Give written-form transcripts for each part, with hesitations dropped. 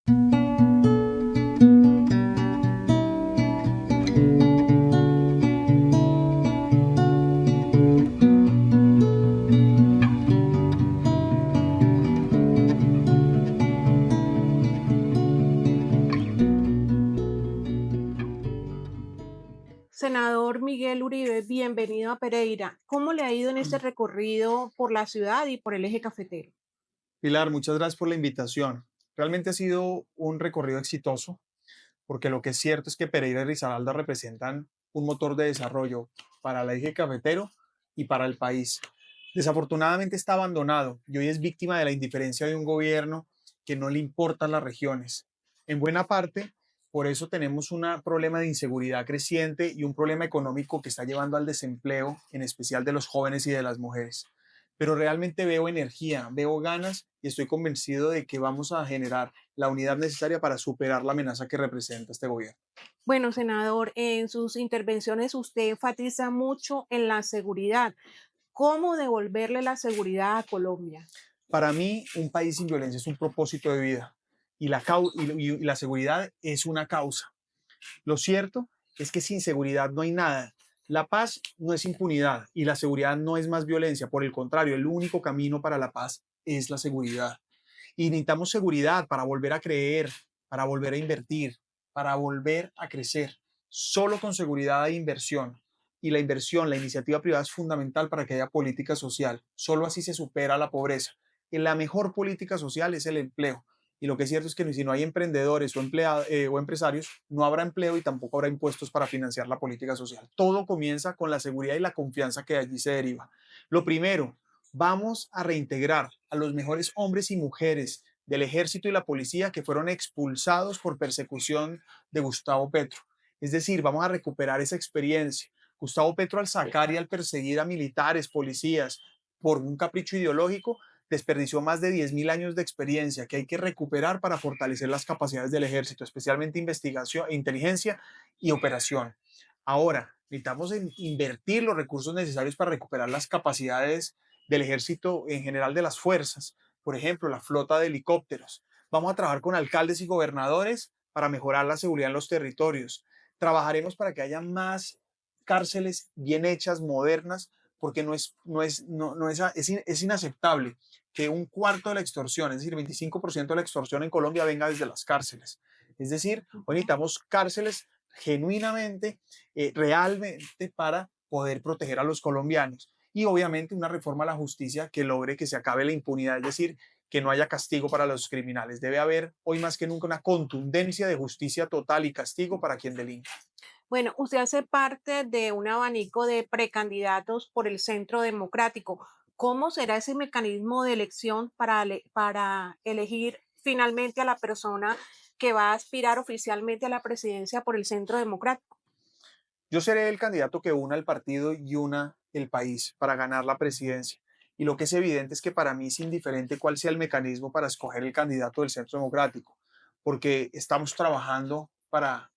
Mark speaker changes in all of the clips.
Speaker 1: Senador Miguel Uribe, bienvenido a Pereira. ¿Cómo le ha ido en este recorrido por la ciudad y por el eje cafetero?
Speaker 2: Pilar, muchas gracias por la invitación. Realmente ha sido un recorrido exitoso, porque lo que es cierto es que Pereira y Risaralda representan un motor de desarrollo para el eje cafetero y para el país. Desafortunadamente está abandonado y hoy es víctima de la indiferencia de un gobierno que no le importan las regiones. En buena parte, por eso tenemos un problema de inseguridad creciente y un problema económico que está llevando al desempleo, en especial de los jóvenes y de las mujeres. Pero realmente veo energía, veo ganas y estoy convencido de que vamos a generar la unidad necesaria para superar la amenaza que representa este gobierno.
Speaker 1: Bueno, senador, en sus intervenciones usted enfatiza mucho en la seguridad. ¿Cómo devolverle la seguridad a Colombia?
Speaker 2: Para mí, un país sin violencia es un propósito de vida y y la seguridad es una causa. Lo cierto es que sin seguridad no hay nada. La paz no es impunidad y la seguridad no es más violencia. Por el contrario, el único camino para la paz es la seguridad. Y necesitamos seguridad para volver a creer, para volver a invertir, para volver a crecer. Solo con seguridad hay inversión. Y la inversión, la iniciativa privada es fundamental para que haya política social. Solo así se supera la pobreza. Y la mejor política social es el empleo. Y lo que es cierto es que si no hay emprendedores o empresarios, no habrá empleo y tampoco habrá impuestos para financiar la política social. Todo comienza con la seguridad y la confianza que de allí se deriva. Lo primero, vamos a reintegrar a los mejores hombres y mujeres del ejército y la policía que fueron expulsados por persecución de Gustavo Petro. Es decir, vamos a recuperar esa experiencia. Gustavo Petro, al sacar y al perseguir a militares, policías, por un capricho ideológico, desperdició más de 10.000 años de experiencia que hay que recuperar para fortalecer las capacidades del ejército, especialmente investigación, inteligencia y operación. Ahora, necesitamos invertir los recursos necesarios para recuperar las capacidades del ejército en general, de las fuerzas, por ejemplo, la flota de helicópteros. Vamos a trabajar con alcaldes y gobernadores para mejorar la seguridad en los territorios. Trabajaremos para que haya más cárceles bien hechas, modernas, porque es inaceptable que un cuarto de la extorsión, es decir, 25% de la extorsión en Colombia venga desde las cárceles. Es decir, hoy necesitamos cárceles genuinamente, realmente para poder proteger a los colombianos. Y obviamente una reforma a la justicia que logre que se acabe la impunidad, es decir, que no haya castigo para los criminales. Debe haber hoy más que nunca una contundencia de justicia total y castigo para quien delinque.
Speaker 1: Bueno, usted hace parte de un abanico de precandidatos por el Centro Democrático. ¿Cómo será ese mecanismo de elección para elegir finalmente a la persona que va a aspirar oficialmente a la presidencia por el Centro Democrático?
Speaker 2: Yo seré el candidato que una el partido y una el país para ganar la presidencia. Y lo que es evidente es que para mí es indiferente cuál sea el mecanismo para escoger el candidato del Centro Democrático, porque estamos trabajando para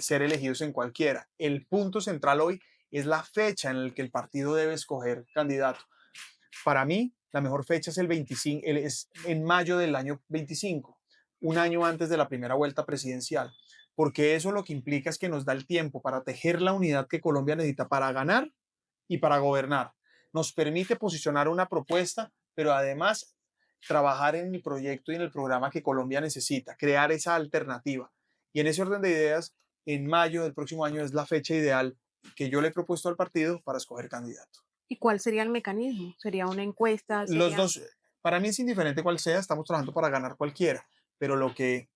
Speaker 2: ser elegidos en cualquiera. El punto central hoy es la fecha en la que el partido debe escoger candidato. Para mí, la mejor fecha es el 25, es en mayo del año 25, un año antes de la primera vuelta presidencial, porque eso lo que implica es que nos da el tiempo para tejer la unidad que Colombia necesita para ganar y para gobernar. Nos permite posicionar una propuesta, pero además trabajar en el proyecto y en el programa que Colombia necesita, crear esa alternativa. Y en ese orden de ideas, en mayo del próximo año es la fecha ideal que yo le he propuesto al partido para escoger candidato.
Speaker 1: ¿Y cuál sería el mecanismo? ¿Sería una encuesta?
Speaker 2: Los
Speaker 1: ¿Sería?
Speaker 2: dos, para mí es indiferente cuál sea, estamos trabajando para ganar cualquiera, pero lo que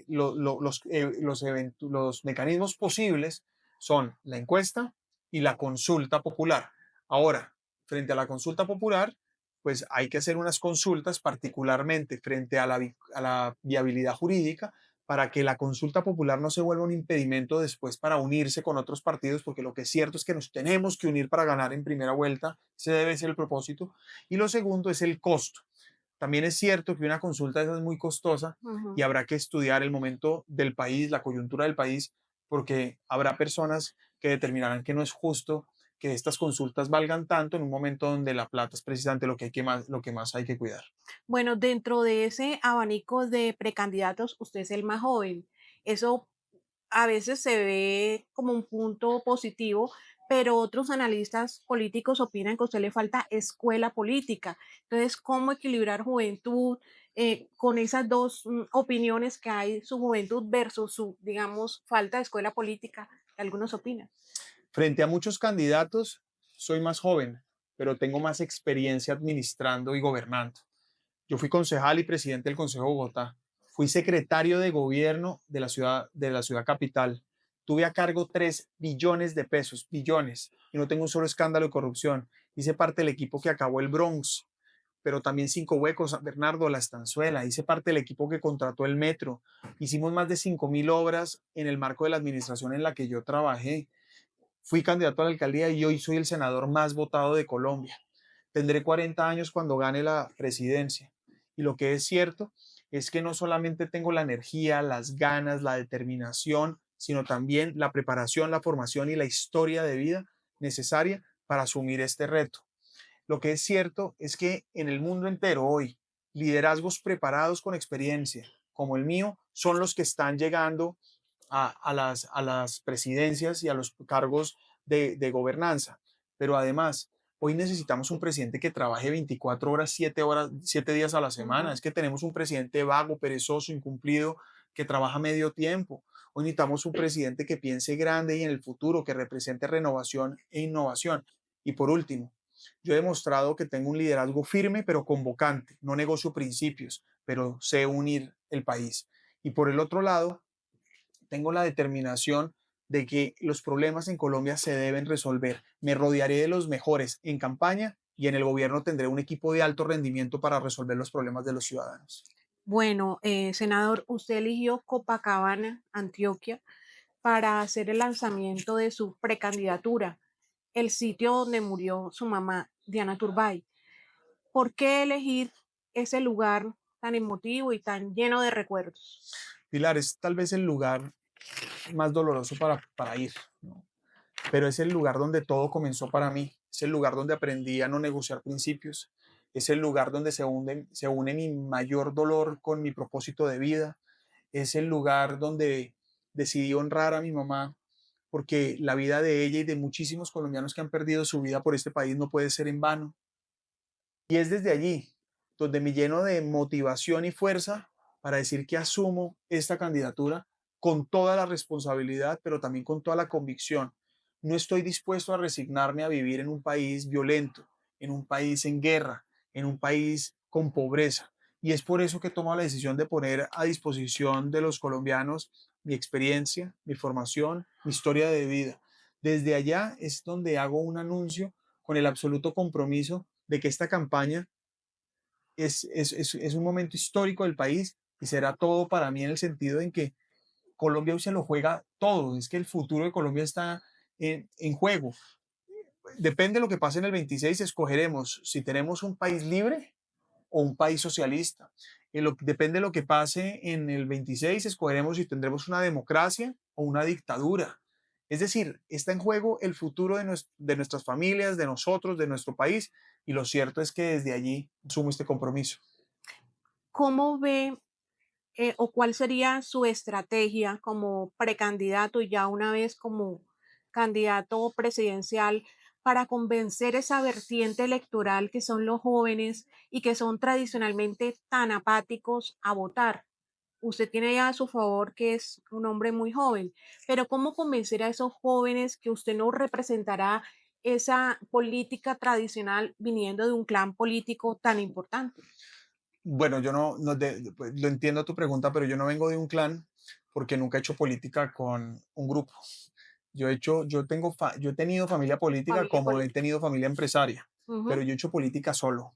Speaker 2: los mecanismos posibles son la encuesta y la consulta popular. Ahora, frente a la consulta popular, pues hay que hacer unas consultas particularmente frente a a la viabilidad jurídica para que la consulta popular no se vuelva un impedimento después para unirse con otros partidos, porque lo que es cierto es que nos tenemos que unir para ganar en primera vuelta, ese debe ser el propósito. Y lo segundo es el costo. También es cierto que una consulta esa es muy costosa y
Speaker 1: Ujú.
Speaker 2: habrá que estudiar el momento del país, la coyuntura del país, porque habrá personas que determinarán que no es justo que estas consultas valgan tanto en un momento donde la plata es precisamente lo que más hay que cuidar.
Speaker 1: Bueno, dentro de ese abanico de precandidatos, usted es el más joven. Eso a veces se ve como un punto positivo, pero otros analistas políticos opinan que a usted le falta escuela política. Entonces, ¿cómo equilibrar juventud con esas dos opiniones que hay, su juventud versus su, digamos, falta de escuela política, que algunos opinan?
Speaker 2: Frente a muchos candidatos, soy más joven, pero tengo más experiencia administrando y gobernando. Yo fui concejal y presidente del Consejo de Bogotá. Fui secretario de gobierno de la ciudad capital. Tuve a cargo 3 billones de pesos, billones, y no tengo un solo escándalo de corrupción. Hice parte del equipo que acabó el Bronx, pero también 5 Huecos, San Bernardo, La Estanzuela. Hice parte del equipo que contrató el metro. Hicimos más de 5.000 obras en el marco de la administración en la que yo trabajé. Fui candidato a la alcaldía y hoy soy el senador más votado de Colombia. Tendré 40 años cuando gane la presidencia. Y lo que es cierto es que no solamente tengo la energía, las ganas, la determinación, sino también la preparación, la formación y la historia de vida necesaria para asumir este reto. Lo que es cierto es que en el mundo entero hoy, liderazgos preparados con experiencia, como el mío, son los que están llegando a las presidencias y a los cargos de gobernanza. Pero además, hoy necesitamos un presidente que trabaje 24 horas, 7 días a la semana.
Speaker 1: Ujú.
Speaker 2: Es que tenemos un presidente vago, perezoso, incumplido, que trabaja medio tiempo. Hoy necesitamos un presidente que piense grande y en el futuro, que represente renovación e innovación. Y por último, yo he demostrado que tengo un liderazgo firme pero convocante. No negocio principios, pero sé unir el país. Y por el otro lado, tengo la determinación de que los problemas en Colombia se deben resolver. Me rodearé de los mejores en campaña y en el gobierno tendré un equipo de alto rendimiento para resolver los problemas de los ciudadanos.
Speaker 1: Bueno, senador, usted eligió Copacabana, Antioquia, para hacer el lanzamiento de su precandidatura, el sitio donde murió su mamá, Diana Turbay. ¿Por qué elegir ese lugar tan emotivo y tan lleno de recuerdos?
Speaker 2: Pilar, es tal vez el lugar más doloroso para ir, ¿no? Pero es el lugar donde todo comenzó para mí. Es el lugar donde aprendí a no negociar principios. Es el lugar donde se une mi mayor dolor con mi propósito de vida. Es el lugar donde decidí honrar a mi mamá, porque la vida de ella y de muchísimos colombianos que han perdido su vida por este país no puede ser en vano. Y es desde allí donde me lleno de motivación y fuerza para decir que asumo esta candidatura con toda la responsabilidad, pero también con toda la convicción. No estoy dispuesto a resignarme a vivir en un país violento, en un país en guerra, en un país con pobreza. Y es por eso que tomo la decisión de poner a disposición de los colombianos mi experiencia, mi formación, mi historia de vida. Desde allá es donde hago un anuncio con el absoluto compromiso de que esta campaña es un momento histórico del país y será todo para mí en el sentido en que Colombia hoy se lo juega todo. Es que el futuro de Colombia está en juego. Depende de lo que pase en el 26, escogeremos si tenemos un país libre o un país socialista. Depende de lo que pase en el 26, escogeremos si tendremos una democracia o una dictadura. Es decir, está en juego el futuro de nuestras familias, de nosotros, de nuestro país, y lo cierto es que desde allí asumo este compromiso.
Speaker 1: ¿Cómo ve o cuál sería su estrategia como precandidato y ya una vez como candidato presidencial para convencer esa vertiente electoral que son los jóvenes y que son tradicionalmente tan apáticos a votar? Usted tiene ya a su favor que es un hombre muy joven, pero ¿cómo convencer a esos jóvenes que usted no representará esa política tradicional viniendo de un clan político tan importante?
Speaker 2: Bueno, yo pues, lo entiendo tu pregunta, pero yo no vengo de un clan porque nunca he hecho política con un grupo. Yo he tenido familia política
Speaker 1: Familia
Speaker 2: como he
Speaker 1: política.
Speaker 2: tenido familia empresaria, pero
Speaker 1: Ujú.
Speaker 2: yo he hecho política solo.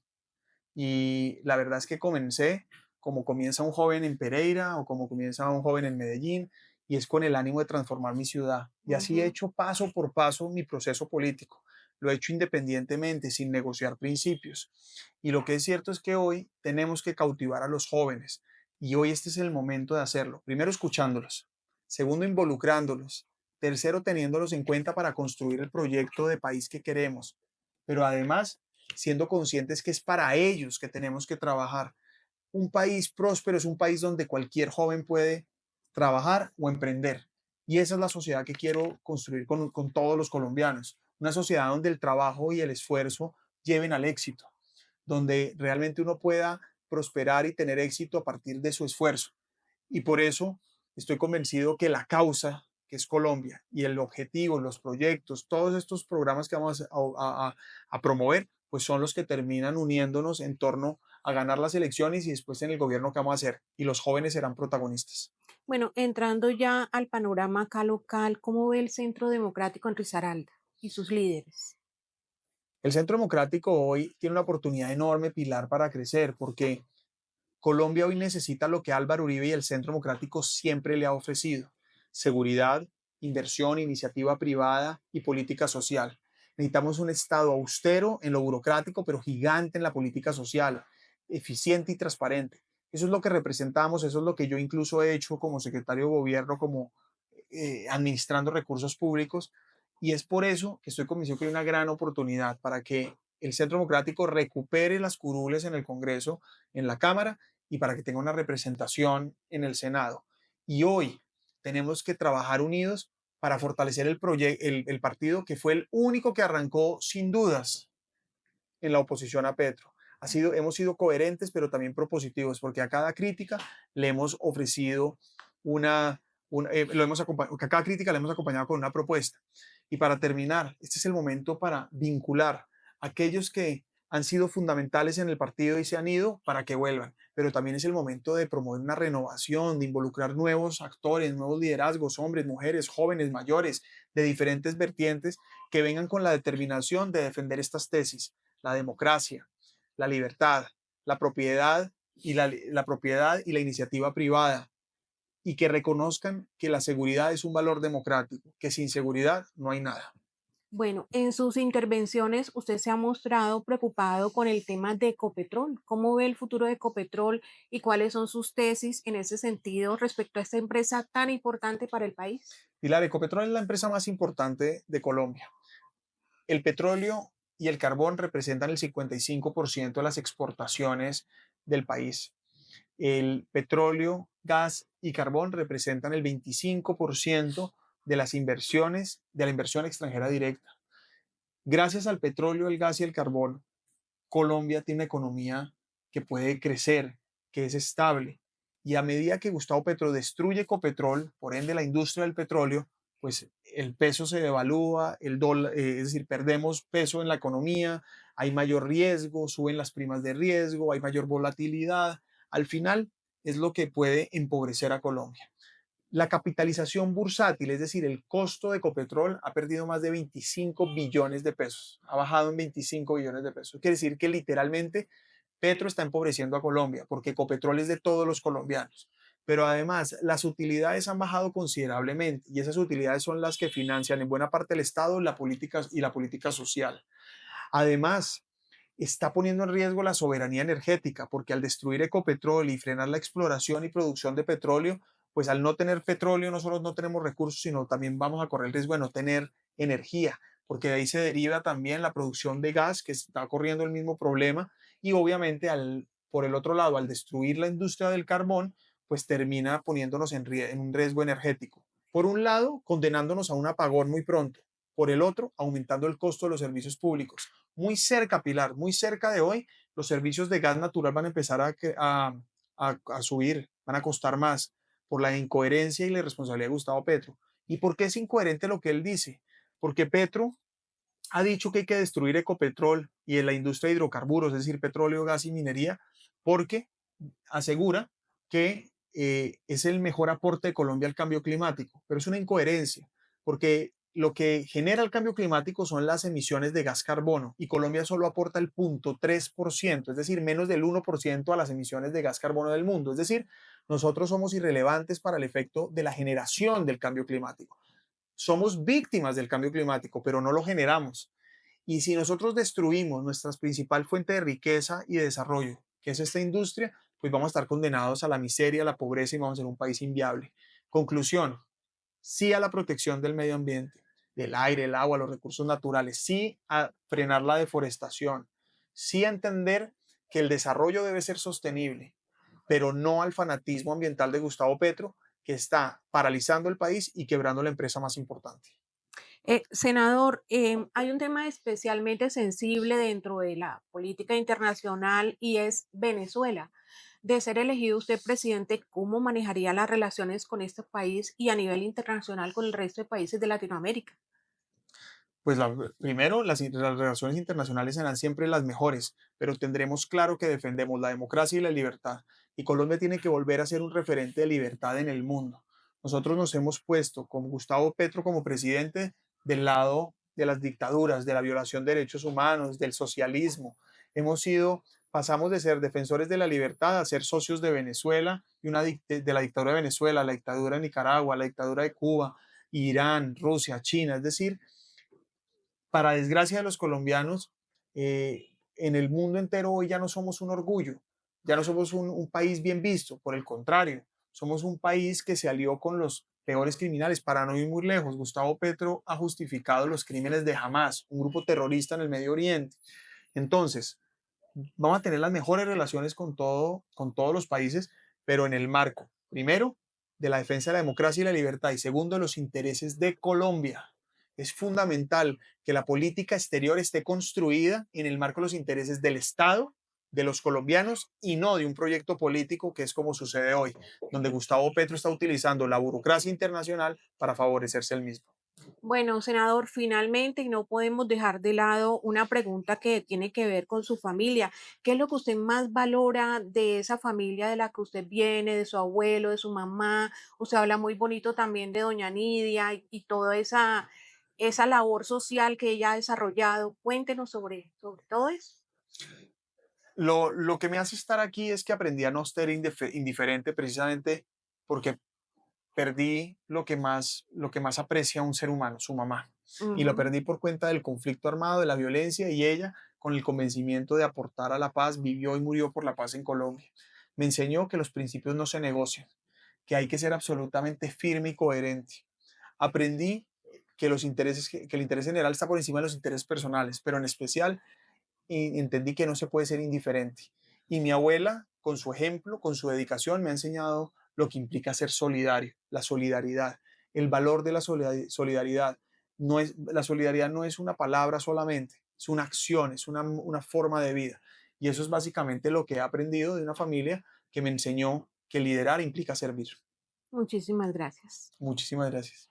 Speaker 2: Y la verdad es que comencé como comienza un joven en Pereira o como comienza un joven en Medellín, y es con el ánimo de transformar mi ciudad. Y así he
Speaker 1: Ujú.
Speaker 2: hecho paso por paso mi proceso político. Lo he hecho independientemente, sin negociar principios. Y lo que es cierto es que hoy tenemos que cautivar a los jóvenes. Y hoy este es el momento de hacerlo. Primero, escuchándolos. Segundo, involucrándolos. Tercero, teniéndolos en cuenta para construir el proyecto de país que queremos. Pero además, siendo conscientes que es para ellos que tenemos que trabajar. Un país próspero es un país donde cualquier joven puede trabajar o emprender. Y esa es la sociedad que quiero construir con todos los colombianos. Una sociedad donde el trabajo y el esfuerzo lleven al éxito, donde realmente uno pueda prosperar y tener éxito a partir de su esfuerzo. Y por eso estoy convencido que la causa, que es Colombia, y el objetivo, los proyectos, todos estos programas que vamos a promover, pues son los que terminan uniéndonos en torno a ganar las elecciones y después en el gobierno que vamos a hacer. Y los jóvenes serán protagonistas.
Speaker 1: Bueno, entrando ya al panorama acá local, ¿cómo ve el Centro Democrático en Risaralda y sus líderes?
Speaker 2: El Centro Democrático hoy tiene una oportunidad enorme, Pilar, para crecer, porque Colombia hoy necesita lo que Álvaro Uribe y el Centro Democrático siempre le ha ofrecido: seguridad, inversión, iniciativa privada y política social. Necesitamos un Estado austero en lo burocrático, pero gigante en la política social, eficiente y transparente. Eso es lo que representamos, eso es lo que yo incluso he hecho como secretario de gobierno, como administrando recursos públicos, y es por eso que estoy convencido que hay una gran oportunidad para que el Centro Democrático recupere las curules en el Congreso, en la Cámara, y para que tenga una representación en el Senado. Y hoy tenemos que trabajar unidos para fortalecer el partido que fue el único que arrancó sin dudas en la oposición a Petro. Hemos sido coherentes, pero también propositivos, porque a cada crítica le hemos ofrecido a cada crítica le hemos acompañado con una propuesta. Y para terminar, este es el momento para vincular a aquellos que han sido fundamentales en el partido y se han ido para que vuelvan, pero también es el momento de promover una renovación, de involucrar nuevos actores, nuevos liderazgos, hombres, mujeres, jóvenes, mayores, de diferentes vertientes, que vengan con la determinación de defender estas tesis: la democracia, la libertad, la propiedad la propiedad y la iniciativa privada, y que reconozcan que la seguridad es un valor democrático, que sin seguridad no hay nada.
Speaker 1: Bueno, en sus intervenciones usted se ha mostrado preocupado con el tema de Ecopetrol. ¿Cómo ve el futuro de Ecopetrol y cuáles son sus tesis en ese sentido respecto a esta empresa tan importante para el país?
Speaker 2: Pilar, Ecopetrol es la empresa más importante de Colombia. El petróleo y el carbón representan el 55% de las exportaciones del país. El petróleo, gas y carbón representan el 25% de las inversiones, de la inversión extranjera directa. Gracias al petróleo, el gas y el carbón, Colombia tiene una economía que puede crecer, que es estable. Y a medida que Gustavo Petro destruye Ecopetrol, por ende la industria del petróleo, pues el peso se devalúa, el dólar, es decir, perdemos peso en la economía, hay mayor riesgo, suben las primas de riesgo, hay mayor volatilidad. Al final es lo que puede empobrecer a Colombia. La capitalización bursátil, es decir, el costo de Ecopetrol, ha perdido más de 25 billones de pesos, ha bajado en 25 billones de pesos. Quiere decir que literalmente Petro está empobreciendo a Colombia, porque Ecopetrol es de todos los colombianos. Pero además, las utilidades han bajado considerablemente, y esas utilidades son las que financian en buena parte el Estado y la política social. Además, está poniendo en riesgo la soberanía energética, porque al destruir Ecopetrol y frenar la exploración y producción de petróleo, pues al no tener petróleo no solo no tenemos recursos, sino también vamos a correr el riesgo de no tener energía, porque de ahí se deriva también la producción de gas, que está corriendo el mismo problema. Y obviamente por el otro lado, al destruir la industria del carbón, pues termina poniéndonos en un riesgo energético. Por un lado, condenándonos a un apagón muy pronto; por el otro, aumentando el costo de los servicios públicos. Muy cerca, Pilar, muy cerca de hoy, los servicios de gas natural van a empezar a subir, van a costar más, por la incoherencia y la irresponsabilidad de Gustavo Petro. ¿Y por qué es incoherente lo que él dice? Porque Petro ha dicho que hay que destruir Ecopetrol y en la industria de hidrocarburos, es decir, petróleo, gas y minería, porque asegura que es el mejor aporte de Colombia al cambio climático. Pero es una incoherencia, porque lo que genera el cambio climático son las emisiones de gas carbono, y Colombia solo aporta el 0,3%, es decir, menos del 1% a las emisiones de gas carbono del mundo. Es decir, nosotros somos irrelevantes para el efecto de la generación del cambio climático. Somos víctimas del cambio climático, pero no lo generamos. Y si nosotros destruimos nuestra principal fuente de riqueza y de desarrollo, que es esta industria, pues vamos a estar condenados a la miseria, a la pobreza, y vamos a ser un país inviable. Conclusión: sí a la protección del medio ambiente, del aire, el agua, los recursos naturales, sí a frenar la deforestación, sí a entender que el desarrollo debe ser sostenible, pero no al fanatismo ambiental de Gustavo Petro, que está paralizando el país y quebrando la empresa más importante.
Speaker 1: Senador, hay un tema especialmente sensible dentro de la política internacional y es Venezuela. De ser elegido usted presidente, ¿cómo manejaría las relaciones con este país y a nivel internacional con el resto de países de Latinoamérica?
Speaker 2: Pues primero, las relaciones internacionales serán siempre las mejores, pero tendremos claro que defendemos la democracia y la libertad, y Colombia tiene que volver a ser un referente de libertad en el mundo. Nosotros nos hemos puesto con Gustavo Petro como presidente del lado de las dictaduras, de la violación de derechos humanos, del socialismo. Hemos sido, pasamos de ser defensores de la libertad a ser socios de Venezuela y de la dictadura de Venezuela, la dictadura de Nicaragua, la dictadura de Cuba, Irán, Rusia, China, es decir, para desgracia de los colombianos, en el mundo entero hoy ya no somos un orgullo, ya no somos un país bien visto, por el contrario, somos un país que se alió con los peores criminales. Para no ir muy lejos, Gustavo Petro ha justificado los crímenes de Hamas, un grupo terrorista en el Medio Oriente. Entonces, vamos a tener las mejores relaciones con todos los países, pero en el marco, primero, de la defensa de la democracia y la libertad, y segundo, de los intereses de Colombia. Es fundamental que la política exterior esté construida en el marco de los intereses del Estado, de los colombianos y no de un proyecto político que es como sucede hoy, donde Gustavo Petro está utilizando la burocracia internacional para favorecerse el mismo.
Speaker 1: Bueno, senador, finalmente, y no podemos dejar de lado una pregunta que tiene que ver con su familia. ¿Qué es lo que usted más valora de esa familia de la que usted viene, de su abuelo, de su mamá? Usted habla muy bonito también de doña Nidia y toda esa labor social que ella ha desarrollado. Cuéntenos sobre todo eso.
Speaker 2: Lo que me hace estar aquí es que aprendí a no ser indiferente precisamente porque perdí lo que más aprecia un ser humano, su mamá. Y lo
Speaker 1: Ujú.
Speaker 2: perdí por cuenta del conflicto armado, de la violencia, y ella, con el convencimiento de aportar a la paz, vivió y murió por la paz en Colombia. Me enseñó que los principios no se negocian, que hay que ser absolutamente firme y coherente. Aprendí que el interés general está por encima de los intereses personales, pero en especial y entendí que no se puede ser indiferente. Y mi abuela, con su ejemplo, con su dedicación, me ha enseñado lo que implica ser solidario, la solidaridad, el valor de la solidaridad. La solidaridad no es una palabra solamente, es una acción, es una forma de vida. Y eso es básicamente lo que he aprendido de una familia que me enseñó que liderar implica servir.
Speaker 1: Muchísimas gracias.
Speaker 2: Muchísimas gracias.